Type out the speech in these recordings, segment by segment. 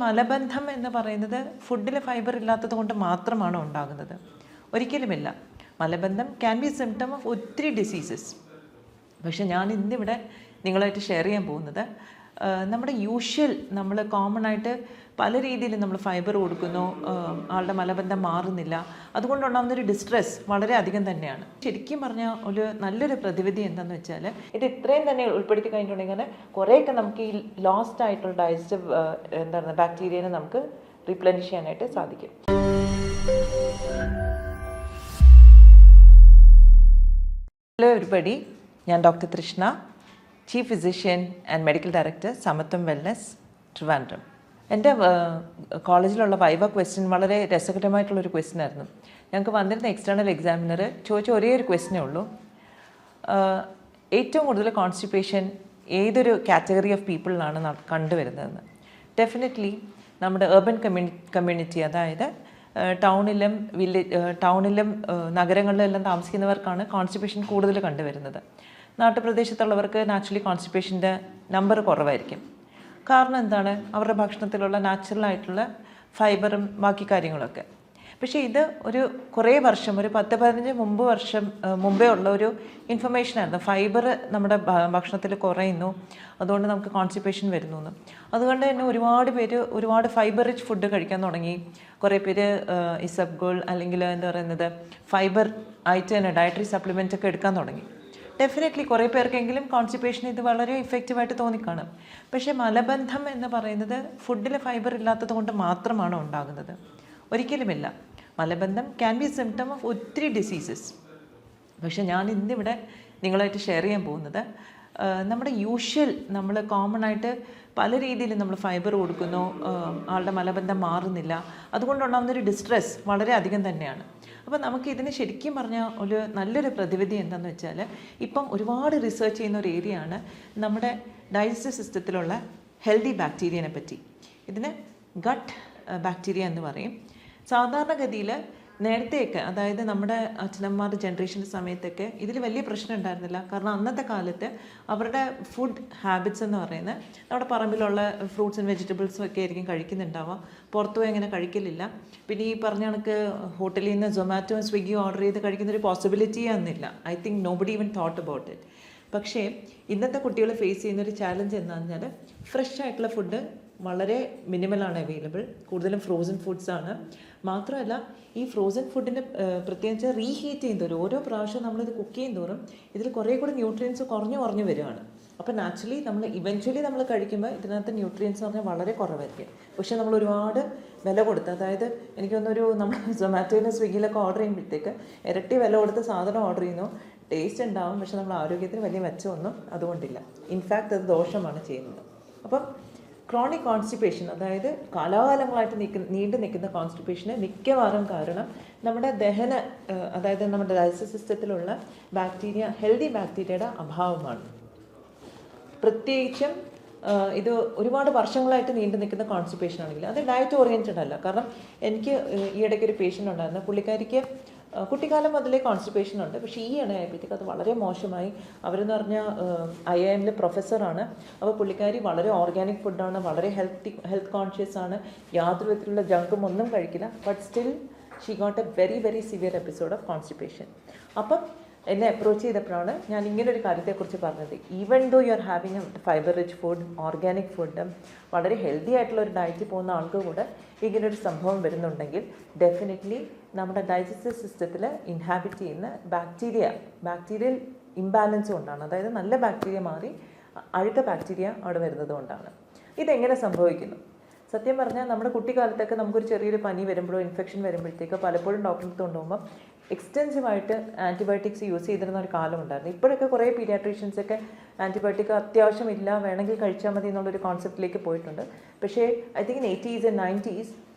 മലബന്ധം എന്ന് പറയുന്നത് ഫുഡിൽ ഫൈബർ ഇല്ലാത്തത് കൊണ്ട് മാത്രമാണ് ഉണ്ടാകുന്നത്. ഒരിക്കലുമില്ല. മലബന്ധം ക്യാൻ ബി സിംറ്റം ഓഫ് ഒത്തിരി ഡിസീസസ്. പക്ഷെ ഞാൻ ഇന്നിവിടെ നിങ്ങളായിട്ട് ഷെയർ ചെയ്യാൻ പോകുന്നത് നമ്മുടെ നമ്മൾ കോമൺ ആയിട്ട് പല രീതിയിൽ നമ്മൾ ഫൈബർ കൊടുക്കുന്നു, ആളുടെ മലബന്ധം മാറുന്നില്ല, അതുകൊണ്ടുണ്ടാകുന്നൊരു ഡിസ്ട്രെസ് വളരെ അധികം തന്നെയാണ്. ശരിക്കും പറഞ്ഞാൽ നല്ലൊരു പ്രതിവിധി എന്താണെന്ന് വെച്ചാൽ ഇത് ഇത്രയും തന്നെ ഉൾപ്പെടുത്തി കഴിഞ്ഞിട്ടുണ്ടെങ്കിൽ കുറേയൊക്കെ നമുക്ക് ഈ ലോസ്റ്റ് ആയിട്ടുള്ള ഡൈജസ്റ്റീവ് ബാക്ടീരിയനെ നമുക്ക് റീപ്ലനിഷ് ചെയ്യാനായിട്ട് സാധിക്കും. ഹലോ എവരിബഡി, ഞാൻ doctor Trishna, chief physician and medical director, Samathwam wellness, Trivandrum. എൻ്റെ കോളേജിലുള്ള വൈവ ക്വസ്റ്റ്യൻ വളരെ രസകരമായിട്ടുള്ളൊരു ക്വസ്റ്റ്യൻ ആയിരുന്നു. ഞങ്ങൾക്ക് വന്നിരുന്ന എക്സ്റ്റേണൽ എക്സാമിനർ ചോദിച്ച ഒരേ ഒരു ക്വസ്റ്റ്യനേ ഉള്ളൂ, ഏറ്റവും കൂടുതൽ കോൺസ്റ്റിപ്പേഷൻ ഏതൊരു കാറ്റഗറി ഓഫ് പീപ്പിളിലാണ് കണ്ടുവരുന്നതെന്ന്. ഡെഫിനറ്റ്ലി നമ്മുടെ ഏർബൻ കമ്മ്യൂണിറ്റി, അതായത് ടൗണിലും നഗരങ്ങളിലും എല്ലാം താമസിക്കുന്നവർക്കാണ് കോൺസ്റ്റിപ്പേഷൻ കൂടുതൽ കണ്ടുവരുന്നത്. നാട്ടുപ്രദേശത്തുള്ളവർക്ക് നാച്ചുറലി കോൺസ്റ്റിപ്പേഷൻ്റെ നമ്പർ കുറവായിരിക്കും. കാരണം എന്താണ്? അവരുടെ ഭക്ഷണത്തിലുള്ള നാച്ചുറലായിട്ടുള്ള ഫൈബറും ബാക്കി കാര്യങ്ങളൊക്കെ. പക്ഷേ ഇത് കുറേ വർഷം, ഒരു 10-15 വർഷം മുമ്പേ ഉള്ള ഒരു ഇൻഫർമേഷനായിരുന്നു. ഫൈബർ നമ്മുടെ ഭക്ഷണത്തിൽ കുറയുന്നു, അതുകൊണ്ട് നമുക്ക് കോൺസ്റ്റിപ്പേഷൻ വരുന്നു എന്ന്. അതുകൊണ്ട് തന്നെ ഒരുപാട് ഫൈബർ റിച്ച് ഫുഡ് കഴിക്കാൻ തുടങ്ങി. കുറേ പേര് ഇസബ്ഗോൾ അല്ലെങ്കിൽ ഫൈബർ ആയിട്ട് തന്നെ ഡയറ്ററി സപ്ലിമെൻ്റ് ഒക്കെ എടുക്കാൻ തുടങ്ങി. ഡെഫിനറ്റ്ലി കുറേ പേർക്കെങ്കിലും കോൺസ്റ്റിപ്പേഷൻ ഇത് വളരെ ഇഫക്റ്റീവായിട്ട് തോന്നിക്കാണും. പക്ഷേ മലബന്ധം എന്ന് പറയുന്നത് ഫുഡിൽ ഫൈബർ ഇല്ലാത്തത് കൊണ്ട് മാത്രമാണ് ഉണ്ടാകുന്നത്. ഒരിക്കലുമില്ല. മലബന്ധം ക്യാൻ ബി സിംറ്റം ഓഫ് ഒത്തിരി ഡിസീസസ്. പക്ഷെ ഞാൻ ഇന്നിവിടെ നിങ്ങളായിട്ട് ഷെയർ ചെയ്യാൻ പോകുന്നത് നമ്മുടെ നമ്മൾ കോമൺ ആയിട്ട് പല രീതിയിൽ നമ്മൾ ഫൈബർ കൊടുക്കുന്നു, ആളുടെ മലബന്ധം മാറുന്നില്ല, അതുകൊണ്ടുണ്ടാകുന്നൊരു ഡിസ്ട്രെസ് വളരെ അധികം തന്നെയാണ്. അപ്പോൾ നമുക്ക് ഇതിന് ശരിക്കും പറഞ്ഞാൽ നല്ലൊരു പ്രതിവിധി എന്താണെന്ന് വെച്ചാൽ, ഇപ്പം ഒരുപാട് റിസർച്ച് ചെയ്യുന്ന ഒരു ഏരിയ ആണ് നമ്മുടെ ഡൈജസ്റ്റീവ് സിസ്റ്റത്തിലുള്ള ഹെൽത്തി ബാക്ടീരിയനെ പറ്റി. ഇതിന് ഗട്ട് ബാക്ടീരിയ എന്ന് പറയും. സാധാരണഗതിയിൽ നേരത്തെയൊക്കെ, അതായത് നമ്മുടെ അച്ഛനമ്മമാരുടെ ജനറേഷൻ്റെ സമയത്തൊക്കെ ഇതിൽ വലിയ പ്രശ്നം ഉണ്ടായിരുന്നില്ല. കാരണം അന്നത്തെ കാലത്ത് അവരുടെ ഫുഡ് ഹാബിറ്റ്സ് എന്ന് പറയുന്നത് നമ്മുടെ പറമ്പിലുള്ള ഫ്രൂട്ട്സ് ആൻഡ് വെജിറ്റബിൾസും ഒക്കെ ആയിരിക്കും കഴിക്കുന്നുണ്ടാവുക. പുറത്തുപോയി അങ്ങനെ കഴിക്കലില്ല. പിന്നെ ഈ പറഞ്ഞ കണക്ക് ഹോട്ടലിൽ നിന്ന് സൊമാറ്റോ സ്വിഗ്ഗി ഓർഡർ ചെയ്ത് കഴിക്കുന്നൊരു പോസിബിലിറ്റിയേ ഒന്നുമില്ല. I think nobody even thought about it. പക്ഷേ ഇന്നത്തെ കുട്ടികൾ ഫേസ് ചെയ്യുന്നൊരു ചാലഞ്ച് എന്താണെന്ന് പറഞ്ഞാൽ, ഫ്രഷ് ആയിട്ടുള്ള ഫുഡ് വളരെ മിനിമലാണ് അവൈലബിൾ. കൂടുതലും ഫ്രോസൺ ഫുഡ്സാണ്. മാത്രമല്ല ഈ ഫ്രോസൺ ഫുഡിൻ്റെ പ്രത്യേകിച്ച് റീഹീറ്റ് ചെയ്യുന്നതോറും, ഓരോ പ്രാവശ്യം നമ്മളിത് കുക്ക് ചെയ്യുന്നതോറും ഇതിൽ കുറേ കൂടി ന്യൂട്രിയൻസ് കുറഞ്ഞു വരികയാണ്. അപ്പോൾ നാച്ചുറലി നമ്മൾ കഴിക്കുമ്പോൾ ഇതിനകത്ത് ന്യൂട്രിയൻസ് എന്ന് പറഞ്ഞാൽ വളരെ കുറവായിരിക്കും. പക്ഷേ നമ്മൾ ഒരുപാട് വില കൊടുത്ത്, അതായത് നമ്മൾ സൊമാറ്റോയിലും സ്വിഗ്ഗിയിലൊക്കെ ഓർഡർ ചെയ്യുമ്പോഴത്തേക്ക് ഇരട്ടി വില കൊടുത്ത് സാധനം ഓർഡർ ചെയ്യുന്നു. ടേസ്റ്റ് ഉണ്ടാവും, പക്ഷേ നമ്മൾ ആരോഗ്യത്തിന് വലിയ മെച്ചമൊന്നും അതുകൊണ്ടില്ല. ഇൻഫാക്റ്റ് അത് ദോഷമാണ് ചെയ്യുന്നത്. അപ്പം ക്രോണിക് കോൺസ്റ്റിപ്പേഷൻ, അതായത് കാലാകാലങ്ങളായിട്ട് നീണ്ടു നിൽക്കുന്ന കോൺസ്റ്റിപ്പേഷന് മിക്കവാറും കാരണം നമ്മുടെ അതായത് നമ്മുടെ ഡൈജസ്റ്റീവ് സിസ്റ്റത്തിലുള്ള ഹെൽത്തി ബാക്ടീരിയയുടെ അഭാവമാണ്. പ്രത്യേകിച്ചും ഇത് ഒരുപാട് വർഷങ്ങളായിട്ട് നീണ്ടു നിൽക്കുന്ന കോൺസ്റ്റിപ്പേഷൻ ആണെങ്കിൽ അത് ഡയറ്റ് ഓറിയൻറ്റഡ് അല്ല. കാരണം എനിക്ക് ഈയിടയ്ക്ക് ഒരു പേഷ്യൻ്റ് ഉണ്ടായിരുന്നു. പുള്ളിക്കാരിക്ക് കുട്ടിക്കാലം മുതലേ കോൺസ്റ്റിപ്പേഷൻ ഉണ്ട്. പക്ഷേ ഈ ഇടയായപ്പോഴത്തേക്ക് അത് വളരെ മോശമായി. അവരെന്ന് പറഞ്ഞാൽ IIM പ്രൊഫസറാണ്. അപ്പോൾ പുള്ളിക്കാരി വളരെ ഓർഗാനിക് ഫുഡാണ്, വളരെ ഹെൽത്ത് കോൺഷ്യസ് ആണ്, യാതൊരു വിധത്തിലുള്ള ജങ്കും ഒന്നും കഴിക്കില്ല. But still she got a very very severe episode of constipation. അപ്പം എന്നെ അപ്രോച്ച് ചെയ്തപ്പോഴാണ് ഞാൻ ഇങ്ങനൊരു കാര്യത്തെക്കുറിച്ച് പറഞ്ഞത്. Even though you are having a fibre rich food, organic food, വളരെ ഹെൽത്തി ആയിട്ടുള്ള ഒരു ഡയറ്റിൽ പോകുന്ന ആൾക്ക് കൂടെ ഇങ്ങനൊരു സംഭവം വരുന്നുണ്ടെങ്കിൽ ഡെഫിനറ്റ്ലി നമ്മുടെ ഡൈജസ്റ്റീവ് സിസ്റ്റത്തിൽ ഇൻഹാബിറ്റ് ചെയ്യുന്ന ബാക്ടീരിയൽ ഇംബാലൻസ് കൊണ്ടാണ്. അതായത് നല്ല ബാക്ടീരിയ മാറി അഴുക്ക ബാക്ടീരിയ അവിടെ വരുന്നത് കൊണ്ടാണ്. ഇതെങ്ങനെ സംഭവിക്കുന്നു? സത്യം പറഞ്ഞാൽ നമ്മുടെ കുട്ടിക്കാലത്തൊക്കെ നമുക്കൊരു ചെറിയൊരു പനി വരുമ്പോഴോ ഇൻഫെക്ഷൻ വരുമ്പോഴത്തേക്കോ പലപ്പോഴും ഡോക്ടറെ അടുത്ത് കൊണ്ടുപോകുമ്പോൾ എക്സ്റ്റെൻസീവായിട്ട് ആൻറ്റിബയോട്ടിക്സ് യൂസ് ചെയ്തിരുന്ന ഒരു കാലം ഉണ്ടായിരുന്നു. ഇപ്പോഴൊക്കെ കുറേ പീഡിയാട്രീഷ്യൻസൊക്കെ ആൻറ്റിബയോട്ടിക് അത്യാവശ്യമില്ല, വേണമെങ്കിൽ കഴിച്ചാൽ മതി എന്നുള്ളൊരു കോൺസെപ്റ്റിലേക്ക് പോയിട്ടുണ്ട്. പക്ഷേ I think 80s and 90s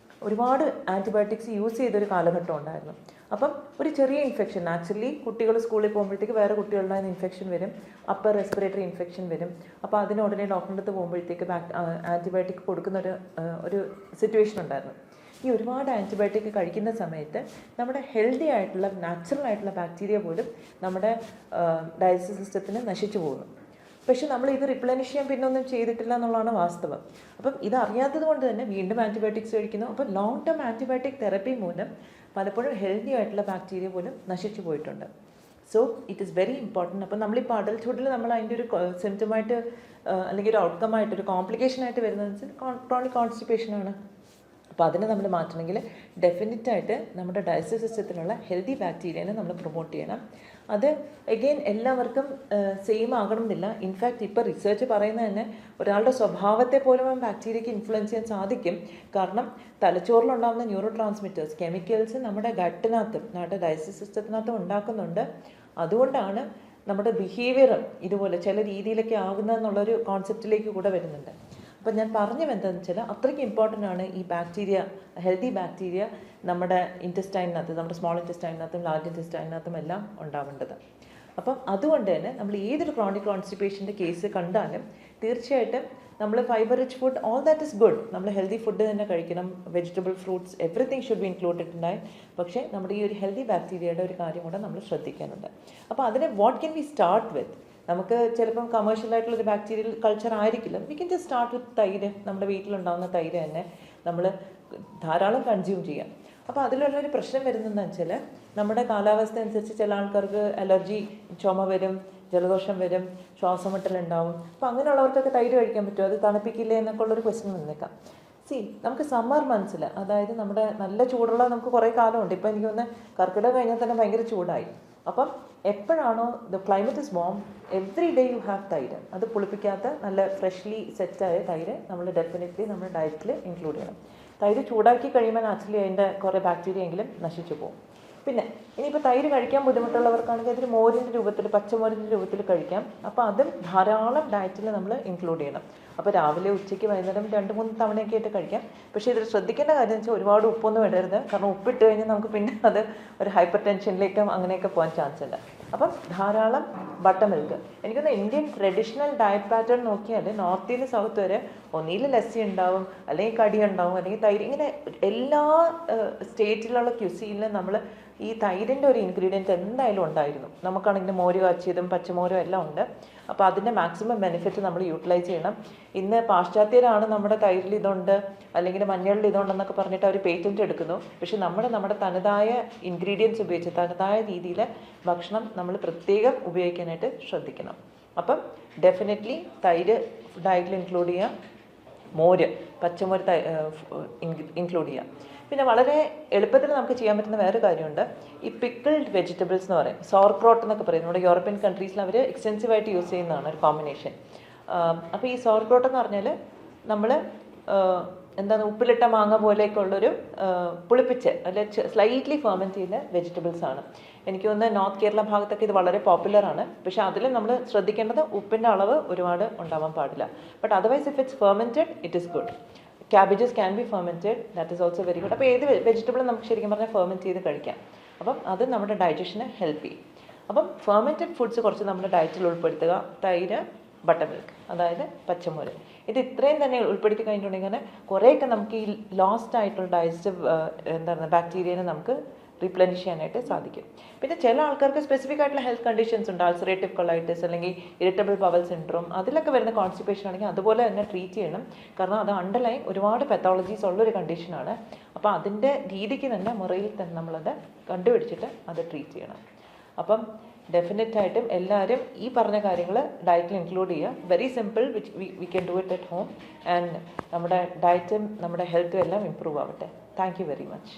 ഒരുപാട് ആൻറ്റിബയോട്ടിക്സ് യൂസ് ചെയ്തൊരു കാലഘട്ടം ഉണ്ടായിരുന്നു. അപ്പം ഒരു ചെറിയ ഇൻഫെക്ഷൻ, നാച്ചുറലി കുട്ടികൾ സ്കൂളിൽ പോകുമ്പോഴത്തേക്ക് വേറെ കുട്ടികളുടെ ഇൻഫെക്ഷൻ വരും, അപ്പർ റെസ്പിറേറ്ററി ഇൻഫെക്ഷൻ വരും. അപ്പോൾ അതിന് ഉടനെ ഡോക്ടറിൻ്റെ അടുത്ത് പോകുമ്പോഴത്തേക്ക് ആൻറ്റിബയോട്ടിക് കൊടുക്കുന്ന ഒരു സിറ്റുവേഷൻ ഉണ്ടായിരുന്നു. ഈ ഒരുപാട് ആൻറ്റിബയോട്ടിക് കഴിക്കുന്ന സമയത്ത് നമ്മുടെ ഹെൽത്തി ആയിട്ടുള്ള നാച്ചുറൽ ആയിട്ടുള്ള ബാക്ടീരിയ പോലും നമ്മുടെ ഡൈജസ്റ്റീവ് സിസ്റ്റത്തിന് നശിച്ചു പോകുന്നു. പക്ഷെ നമ്മൾ ഇത് റിപ്ലനിഷ് ചെയ്യാൻ പിന്നെ ഒന്നും ചെയ്തിട്ടില്ല എന്നുള്ളതാണ് വാസ്തവം. അപ്പം ഇത് അറിയാത്തത് കൊണ്ട് തന്നെ വീണ്ടും ആൻറ്റിബയോട്ടിക്സ് കഴിക്കുന്നു. അപ്പം ലോങ് ടേം ആൻറ്റിബയോട്ടിക് തെറപ്പി മൂലം പലപ്പോഴും ഹെൽത്തി ആയിട്ടുള്ള ബാക്ടീരിയ പോലും നശിച്ചു പോയിട്ടുണ്ട്. So it is very important. അപ്പം നമ്മളിപ്പോൾ അഡൽട്ട്ഹുഡിൽ നമ്മൾ അതിൻ്റെ ഒരു സിംറ്റമായിട്ട് അല്ലെങ്കിൽ ഒരു ഔട്ട്കമായിട്ട് ഒരു കോംപ്ലിക്കേഷനായിട്ട് വരുന്നത് വെച്ചാൽ ക്രോണിക് കോൺസ്റ്റിപ്പേഷനാണ്. അപ്പോൾ അതിനെ നമ്മൾ മാറ്റണമെങ്കിൽ ഡെഫിനറ്റായിട്ട് നമ്മുടെ ഡൈജസ്റ്റീവ് സിസ്റ്റത്തിലുള്ള ഹെൽത്തി ബാക്ടീരിയനെ നമ്മൾ പ്രൊമോട്ട് ചെയ്യണം. അത് എഗെയിൻ എല്ലാവർക്കും സെയിം ആകണമെന്നില്ല. ഇൻഫാക്റ്റ് ഇപ്പോൾ റിസർച്ച് പറയുന്നത് തന്നെ ഒരാളുടെ സ്വഭാവത്തെ പോലും ആ ബാക്ടീരിയയ്ക്ക് ഇൻഫ്ലുവൻസ് ചെയ്യാൻ സാധിക്കും. കാരണം തലച്ചോറിലുണ്ടാകുന്ന ന്യൂറോ ട്രാൻസ്മിറ്റേഴ്സ് കെമിക്കൽസ് നമ്മുടെ ഗട്ടിനകത്തും നമ്മുടെ ഡൈജസ്റ്റീവ് സിസ്റ്റത്തിനകത്തും ഉണ്ടാക്കുന്നുണ്ട്. അതുകൊണ്ടാണ് നമ്മുടെ ബിഹേവിയറും ഇതുപോലെ ചില രീതിയിലൊക്കെ ആകുന്നതെന്നുള്ളൊരു കോൺസെപ്റ്റിലേക്ക് കൂടെ വരുന്നുണ്ട്. അപ്പം ഞാൻ പറഞ്ഞു എന്താണെന്ന് വെച്ചാൽ അത്രയ്ക്ക് ഇമ്പോർട്ടൻ്റ് ആണ് ഈ ബാക്ടീരിയ, ഹെൽത്തി ബാക്ടീരിയ നമ്മുടെ ഇൻറ്റസ്റ്റൈനകത്ത്, നമ്മുടെ സ്മോൾ ഇൻറ്റസ്റ്റൈനകത്തും ലാർജ് ഇൻറ്റസ്റ്റൈനകത്തും എല്ലാം ഉണ്ടാവേണ്ടത്. അപ്പം അതുകൊണ്ട് തന്നെ നമ്മൾ ഏതൊരു ക്രോണിക് കോൺസ്റ്റിപ്പേഷൻ്റെ കേസ് കണ്ടാലും തീർച്ചയായിട്ടും നമ്മൾ fibre rich food, all that is good, നമ്മൾ ഹെൽത്തി ഫുഡ് തന്നെ കഴിക്കണം. Vegetable, fruits, everything should be included in diet. പക്ഷേ നമ്മുടെ ഈ ഒരു ഹെൽത്തി ബാക്ടീരിയയുടെ ഒരു കാര്യം കൂടെ നമ്മൾ ശ്രദ്ധിക്കാനുണ്ട്. അപ്പോൾ അതിനെ what can we start with? നമുക്ക് ചിലപ്പം കമേഴ്ഷ്യലായിട്ടുള്ളൊരു ബാക്ടീരിയൽ കൾച്ചർ ആയിരിക്കില്ല. We can just start with തൈര്. നമ്മുടെ വീട്ടിലുണ്ടാകുന്ന തൈര് തന്നെ നമ്മൾ ധാരാളം കൺസ്യൂം ചെയ്യാം. അപ്പോൾ അതിലുള്ളൊരു പ്രശ്നം വരുന്നതെന്ന് വെച്ചാൽ നമ്മുടെ കാലാവസ്ഥ അനുസരിച്ച് ചില ആൾക്കാർക്ക് അലർജി, ചുമ വരും, ജലദോഷം വരും, ശ്വാസമുട്ടലുണ്ടാവും. അപ്പോൾ അങ്ങനെയുള്ളവർക്കൊക്കെ തൈര് കഴിക്കാൻ പറ്റുമോ, അത് തണുപ്പിക്കില്ലേ എന്നൊക്കെ ഉള്ളൊരു ക്വസ്റ്റ്യൻ വന്നേക്കാം. നമുക്ക് സമ്മർ മന്ത്സിൽ, അതായത് നമ്മുടെ നല്ല ചൂടുള്ള നമുക്ക് കുറേ കാലമുണ്ട്. ഇപ്പോൾ എനിക്ക് ഒന്ന് കർക്കിടക കഴിഞ്ഞാൽ തന്നെ ഭയങ്കര ചൂടായി. അപ്പം എപ്പോഴാണോ the climate is warm, every day you have തൈര്. അത് പുളിപ്പിക്കാത്ത നല്ല ഫ്രഷ്ലി സെറ്റായ തൈര് നമ്മൾ ഡെഫിനറ്റ്ലി നമ്മുടെ ഡയറ്റിൽ ഇൻക്ലൂഡ് ചെയ്യണം. തൈര് ചൂടാക്കി കഴിയുമ്പോൾ നാച്ചുറലി അതിൻ്റെ കുറേ ബാക്ടീരിയ എങ്കിലും നശിച്ചു പോകും. പിന്നെ ഇനിയിപ്പോൾ തൈര് കഴിക്കാൻ ബുദ്ധിമുട്ടുള്ളവർക്കാണെങ്കിൽ അതൊരു മോരിൻ്റെ രൂപത്തിൽ, പച്ചമോരിൻ്റെ രൂപത്തിൽ കഴിക്കാം. അപ്പോൾ അതും ധാരാളം ഡയറ്റിൽ നമ്മൾ ഇൻക്ലൂഡ് ചെയ്യണം. അപ്പോൾ രാവിലെ, ഉച്ചയ്ക്ക്, വൈകുന്നേരം 2-3 തവണയൊക്കെ ആയിട്ട് കഴിക്കാം. പക്ഷേ ഇതിൽ ശ്രദ്ധിക്കേണ്ട കാര്യം എന്ന് വെച്ചാൽ ഒരുപാട് ഉപ്പൊന്നും ഇടരുത്. കാരണം ഉപ്പിട്ട് കഴിഞ്ഞാൽ നമുക്ക് പിന്നെ അത് ഒരു ഹൈപ്പർ ടെൻഷനിലേക്കും അങ്ങനെയൊക്കെ പോകാൻ ചാൻസ് ഉണ്ട്. അപ്പം ധാരാളം ബട്ടർ മിൽക്ക്. എനിക്കൊന്ന് ഇന്ത്യൻ ട്രഡീഷണൽ ഡയറ്റ് പാറ്റേൺ നോക്കിയാൽ നോർത്തിൽ നിന്ന് സൗത്ത് വരെ ഒന്നിയിൽ ലസ്സി ഉണ്ടാവും, അല്ലെങ്കിൽ കടി ഉണ്ടാവും, അല്ലെങ്കിൽ തൈര്. ഇങ്ങനെ എല്ലാ സ്റ്റേറ്റിലുള്ള ക്യുസീനിലും നമ്മൾ ഈ തൈരിൻ്റെ ഒരു ഇൻഗ്രീഡിയൻറ്റ് എന്തായാലും ഉണ്ടായിരുന്നു. നമുക്കാണെങ്കിൽ മോര് കാച്ചിയതും പച്ചമോരും എല്ലാം ഉണ്ട്. അപ്പോൾ അതിൻ്റെ മാക്സിമം ബെനിഫിറ്റ് നമ്മൾ യൂട്ടിലൈസ് ചെയ്യണം. ഇന്ന് പാശ്ചാത്യരാണ് നമ്മുടെ തൈരിൽ ഇതുണ്ട്, അല്ലെങ്കിൽ മഞ്ഞളിൽ ഇതുണ്ടെന്നൊക്കെ പറഞ്ഞിട്ട് അവർ പേറ്റൻറ്റ് എടുക്കുന്നു. പക്ഷെ നമ്മുടെ തനതായ ഇൻഗ്രീഡിയൻസ് ഉപയോഗിച്ച് തനതായ രീതിയിൽ ഭക്ഷണം നമ്മൾ പ്രത്യേകം ഉപയോഗിക്കാനായിട്ട് ശ്രദ്ധിക്കണം. അപ്പം ഡെഫിനറ്റ്ലി തൈര് ഡയറ്റിൽ ഇൻക്ലൂഡ് ചെയ്യുക, മോര്, പച്ചമോര് ഇൻക്ലൂഡ് ചെയ്യുക. പിന്നെ വളരെ എളുപ്പത്തിൽ നമുക്ക് ചെയ്യാൻ പറ്റുന്ന വേറെ കാര്യമുണ്ട്. ഈ പിക്കിൾഡ് വെജിറ്റബിൾസ് എന്ന് പറയും, സോർക്രോട്ട് എന്നൊക്കെ പറയും. നമ്മുടെ യൂറോപ്യൻ കൺട്രീസിൽ അവർ എക്സ്റ്റെൻസീവായിട്ട് യൂസ് ചെയ്യുന്നതാണ് ഒരു കോമ്പിനേഷൻ. അപ്പോൾ ഈ സോർക്രോട്ട് എന്ന് പറഞ്ഞാൽ നമ്മൾ എന്താണ് ഉപ്പിലിട്ട മാങ്ങ പോലെയൊക്കെയുള്ളൊരു പുളിപ്പിച്ച് അല്ലെങ്കിൽ സ്ലൈറ്റ്ലി ഫെർമെൻറ്റ് ചെയ്യുന്ന വെജിറ്റബിൾസ് ആണ്. എനിക്ക് തോന്നുന്നത് നോർത്ത് കേരള ഭാഗത്തൊക്കെ ഇത് വളരെ പോപ്പുലറാണ്. പക്ഷേ അതിൽ നമ്മൾ ശ്രദ്ധിക്കേണ്ടത് ഉപ്പിൻ്റെ അളവ് ഒരുപാട് ഉണ്ടാവാൻ പാടില്ല. But otherwise if it's fermented it is good. Cabbages can be fermented, that is also very good. അപ്പോൾ ഏത് വെജിറ്റബിളും നമുക്ക് ശരിക്കും പറഞ്ഞാൽ ഫെർമെൻറ്റ് ചെയ്ത് കഴിക്കാം. അപ്പം അത് നമ്മുടെ ഡൈജഷനെ ഹെൽപ്പ് ചെയ്യും. അപ്പം ഫെർമെൻറ്റഡ് ഫുഡ്സ് കുറച്ച് നമ്മുടെ ഡയറ്റിൽ ഉൾപ്പെടുത്തുക. തൈര്, ബട്ടർ മിൽക്ക്, അതായത് പച്ചമോര്, ഇത് ഇത്രയും തന്നെ ഉൾപ്പെടുത്തി കഴിഞ്ഞിട്ടുണ്ടെങ്കിൽ കുറേയൊക്കെ നമുക്ക് ഈ ലോസ്റ്റ് ആയിട്ടുള്ള ഡൈജസ്റ്റീവ് ബാക്ടീരിയനെ നമുക്ക് റീപ്ലനിഷ് ചെയ്യാനായിട്ട് സാധിക്കും. പിന്നെ ചില ആൾക്കാർക്ക് സ്പെസിഫിക് ആയിട്ടുള്ള ഹെൽത്ത് കണ്ടീഷൻസ് ഉണ്ട്, അൾസറേറ്റീവ് കൊളൈറ്റിസ് അല്ലെങ്കിൽ ഇറിറ്റബിൾ ബവൽ സിൻഡ്രോം, അതിലൊക്കെ വരുന്ന കോൺസ്റ്റിപ്പേഷൻ ആണെങ്കിൽ അതുപോലെ തന്നെ ട്രീറ്റ് ചെയ്യണം. കാരണം അത് അണ്ടർലൈൻ ഒരുപാട് പെത്തോളജീസ് ഉള്ളൊരു കണ്ടീഷനാണ്. അപ്പോൾ അതിൻ്റെ രീതിക്ക് തന്നെ മുറയിൽ തന്നെ നമ്മളത് കണ്ടുപിടിച്ചിട്ട് അത് ട്രീറ്റ് ചെയ്യണം. അപ്പം ഡെഫിനറ്റായിട്ടും എല്ലാവരും ഈ പറഞ്ഞ കാര്യങ്ങൾ ഡയറ്റിൽ ഇൻക്ലൂഡ് ചെയ്യുക. Very simple, which we can do it at home. And നമ്മുടെ ഡയറ്റും നമ്മുടെ ഹെൽത്തും എല്ലാം ഇമ്പ്രൂവ് ആവട്ടെ. Thank you very much.